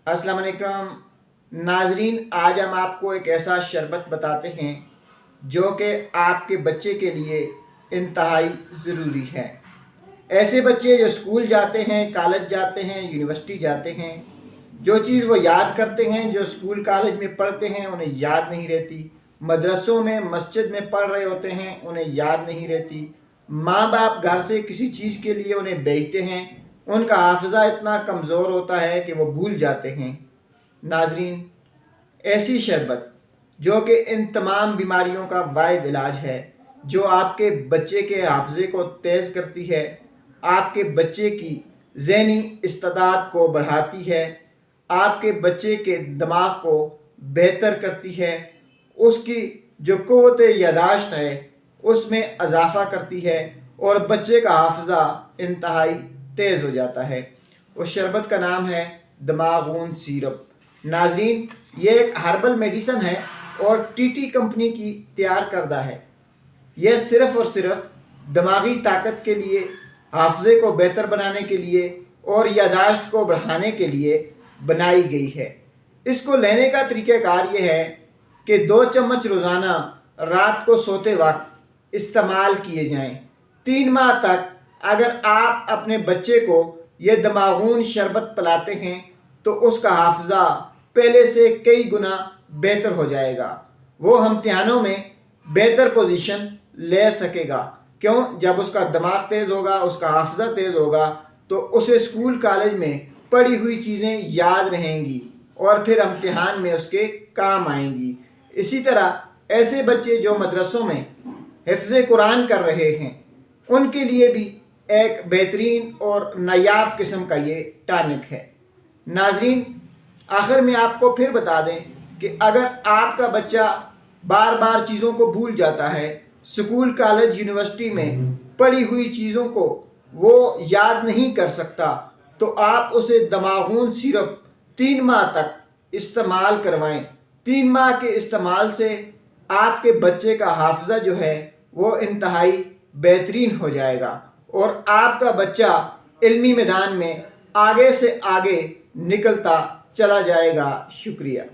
अस्सलाम वालेकुम नाजरीन, आज हम आपको एक ऐसा शरबत बताते हैं जो कि आपके बच्चे के लिए इंतहाई ज़रूरी है। ऐसे बच्चे जो स्कूल जाते हैं, कॉलेज जाते हैं, यूनिवर्सिटी जाते हैं, जो चीज़ वो याद करते हैं जो स्कूल कॉलेज में पढ़ते हैं उन्हें याद नहीं रहती। मदरसों में, मस्जिद में पढ़ रहे होते हैं, उन्हें याद नहीं रहती। माँ बाप घर से किसी चीज़ के लिए उन्हें भेजते हैं, उनका हाफिज़ा इतना कमज़ोर होता है कि वो भूल जाते हैं। नाजरीन, ऐसी शरबत जो कि इन तमाम बीमारियों का वाहिद इलाज है, जो आपके बच्चे के हाफिज़े को तेज़ करती है, आपके बच्चे की ज़हनी इस्तेदाद को बढ़ाती है, आपके बच्चे के दिमाग को बेहतर करती है, उसकी जो क़ुव्वत यादाश्त है उसमें इजाफ़ा करती है और बच्चे का हाफिज़ा इंतहाई तेज़ हो जाता है। उस शरबत का नाम है दमागून सिरप। नाज़रीन, ये एक हर्बल मेडिसन है और टीटी कंपनी की तैयार करदा है। यह सिर्फ़ और सिर्फ दिमागी ताकत के लिए, हाफिज़े को बेहतर बनाने के लिए और यादाश्त को बढ़ाने के लिए बनाई गई है। इसको लेने का तरीक़ाकार ये है कि 2 चम्मच रोज़ाना रात को सोते वक्त इस्तेमाल किए जाएं। 3 माह तक अगर आप अपने बच्चे को ये दमागून शरबत पिलाते हैं तो उसका हाफिज़ा पहले से कई गुना बेहतर हो जाएगा। वो इम्तिहानों में बेहतर पोजीशन ले सकेगा। क्यों? जब उसका दिमाग तेज़ होगा, उसका हाफिज़ा तेज़ होगा तो उसे स्कूल कॉलेज में पढ़ी हुई चीज़ें याद रहेंगी और फिर इम्तिहान में उसके काम आएंगी। इसी तरह ऐसे बच्चे जो मदरसों में हिफ्ज़ कुरान कर रहे हैं उनके लिए भी एक बेहतरीन और नायाब किस्म का ये टॉनिक है। नाज़रीन, आखिर में आपको फिर बता दें कि अगर आपका बच्चा बार बार चीज़ों को भूल जाता है, स्कूल कॉलेज यूनिवर्सिटी में पढ़ी हुई चीज़ों को वो याद नहीं कर सकता, तो आप उसे दमागून सिरप 3 माह तक इस्तेमाल करवाएं। 3 माह के इस्तेमाल से आपके बच्चे का हाफिज़ा जो है वो इंतहाई बेहतरीन हो जाएगा और आपका बच्चा इल्मी मैदान में आगे से आगे निकलता चला जाएगा। शुक्रिया।